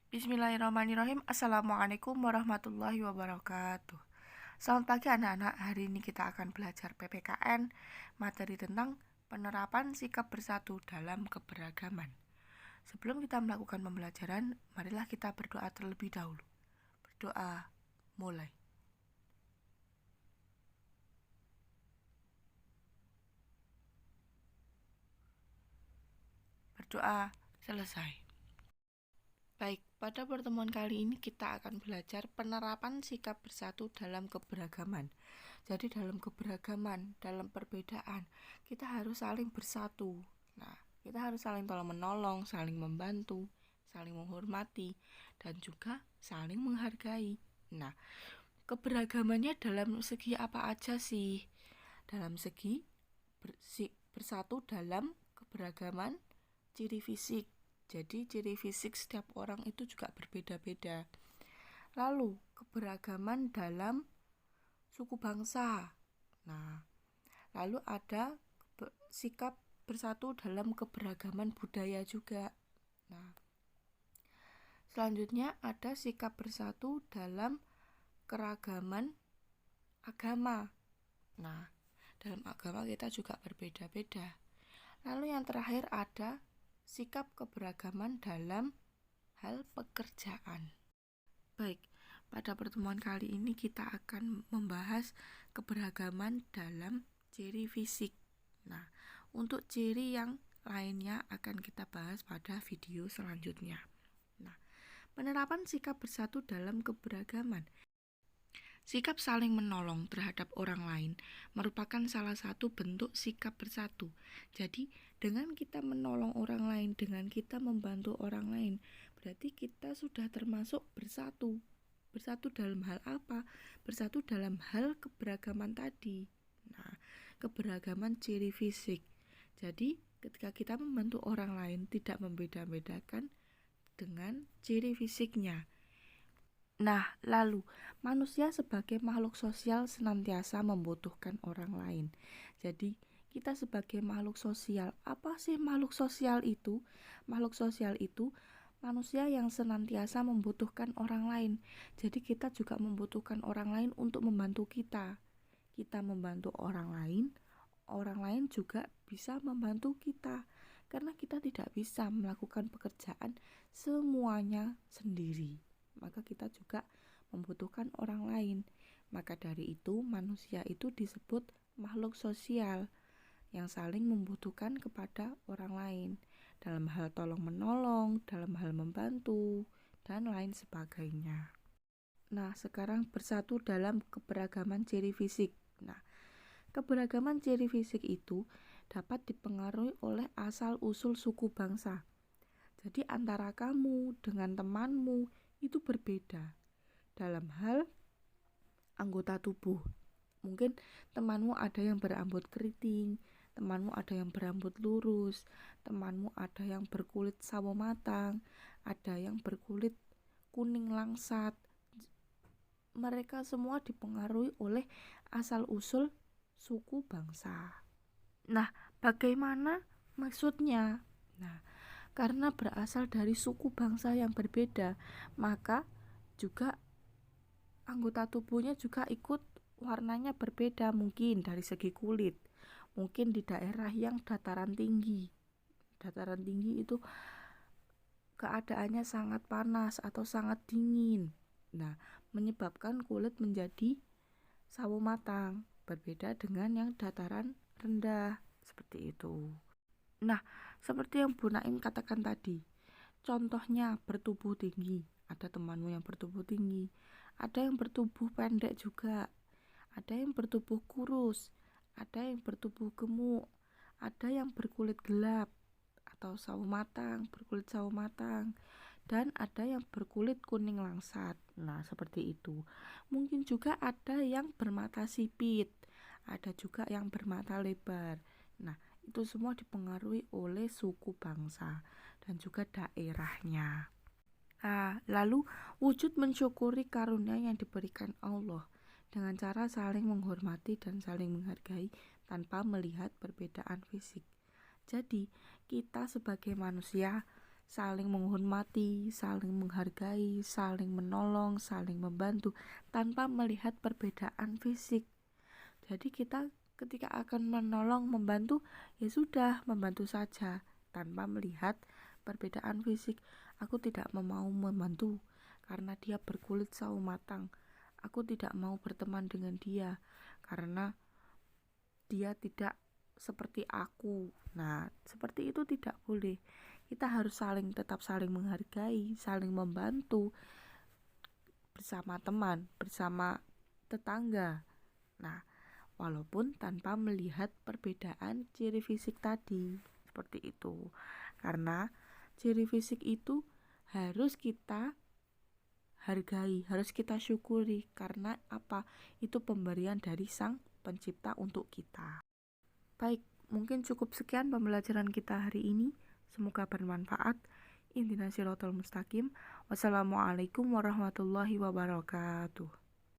Bismillahirrahmanirrahim. Assalamualaikum warahmatullahi wabarakatuh. Selamat pagi anak-anak. Hari ini kita akan belajar PPKN, materi tentang penerapan sikap bersatu dalam keberagaman. Sebelum kita melakukan pembelajaran, marilah kita berdoa terlebih dahulu. Berdoa, mulai. Berdoa, selesai. Baik, pada pertemuan kali ini kita akan belajar penerapan sikap bersatu dalam keberagaman. Jadi dalam keberagaman, dalam perbedaan, kita harus saling bersatu. Nah, kita harus saling tolong-menolong, saling membantu, saling menghormati, dan juga saling menghargai. Nah, keberagamannya dalam segi apa aja sih? Dalam segi bersatu dalam keberagaman ciri fisik. Jadi ciri fisik setiap orang itu juga berbeda-beda. Lalu keberagaman dalam suku bangsa. Nah, lalu ada sikap bersatu dalam keberagaman budaya juga. Nah, selanjutnya ada sikap bersatu dalam keragaman agama. Nah, dalam agama kita juga berbeda-beda. Lalu yang terakhir ada sikap keberagaman dalam hal pekerjaan. Baik, pada pertemuan kali ini kita akan membahas keberagaman dalam ciri fisik. Nah, untuk ciri yang lainnya akan kita bahas pada video selanjutnya. Nah, penerapan sikap bersatu dalam keberagaman. Sikap saling menolong terhadap orang lain merupakan salah satu bentuk sikap bersatu. Jadi, dengan kita menolong orang lain, dengan kita membantu orang lain, berarti kita sudah termasuk bersatu. Bersatu dalam hal apa? Bersatu dalam hal keberagaman tadi. Nah, keberagaman ciri fisik. Jadi, ketika kita membantu orang lain, tidak membeda-bedakan dengan ciri fisiknya. Nah, lalu manusia sebagai makhluk sosial senantiasa membutuhkan orang lain. Jadi, kita sebagai makhluk sosial, apa sih makhluk sosial itu? Makhluk sosial itu manusia yang senantiasa membutuhkan orang lain. Jadi, kita juga membutuhkan orang lain untuk membantu kita. Kita membantu orang lain juga bisa membantu kita. Karena kita tidak bisa melakukan pekerjaan semuanya sendiri. Maka kita juga membutuhkan orang lain. Maka dari itu manusia itu disebut makhluk sosial yang saling membutuhkan kepada orang lain dalam hal tolong-menolong, dalam hal membantu, dan lain sebagainya. Nah, sekarang bersatu dalam keberagaman ciri fisik. Nah, keberagaman ciri fisik itu dapat dipengaruhi oleh asal-usul suku bangsa. Jadi antara kamu dengan temanmu itu berbeda dalam hal anggota tubuh. Mungkin temanmu ada yang berambut keriting, temanmu ada yang berambut lurus, temanmu ada yang berkulit sawo matang, ada yang berkulit kuning langsat. Mereka semua dipengaruhi oleh asal-usul suku bangsa. Nah, bagaimana maksudnya? Nah, karena berasal dari suku bangsa yang berbeda, maka juga anggota tubuhnya juga ikut warnanya berbeda, mungkin dari segi kulit. Mungkin di daerah yang dataran tinggi. Dataran tinggi itu keadaannya sangat panas atau sangat dingin. Nah, menyebabkan kulit menjadi sawo matang, berbeda dengan yang dataran rendah, seperti itu. Nah, seperti yang Bu Naim katakan tadi, contohnya bertubuh tinggi. Ada temanmu yang bertubuh tinggi, ada yang bertubuh pendek juga, ada yang bertubuh kurus, ada yang bertubuh gemuk, ada yang berkulit gelap atau sawo matang, berkulit sawo matang, dan ada yang berkulit kuning langsat. Nah, seperti itu. Mungkin juga ada yang bermata sipit, ada juga yang bermata lebar. Nah, itu semua dipengaruhi oleh suku bangsa dan juga daerahnya. Nah, lalu wujud mensyukuri karunia yang diberikan Allah dengan cara saling menghormati dan saling menghargai tanpa melihat perbedaan fisik. Jadi, kita sebagai manusia saling menghormati, saling menghargai, saling menolong, saling membantu tanpa melihat perbedaan fisik. Jadi kita ketika akan menolong, membantu, ya sudah, membantu saja tanpa melihat perbedaan fisik. Aku tidak mau membantu karena dia berkulit sawo matang. Aku tidak mau berteman dengan dia karena dia tidak seperti aku. Nah, seperti itu tidak boleh. Kita harus tetap saling menghargai, saling membantu bersama teman, bersama tetangga. Nah, walaupun tanpa melihat perbedaan ciri fisik tadi, seperti itu. Karena ciri fisik itu harus kita hargai, harus kita syukuri. Karena apa? Itu pemberian dari Sang Pencipta untuk kita. Baik, mungkin cukup sekian pembelajaran kita hari ini. Semoga bermanfaat. Ihdinas siratal mustaqim. Wassalamualaikum warahmatullahi wabarakatuh.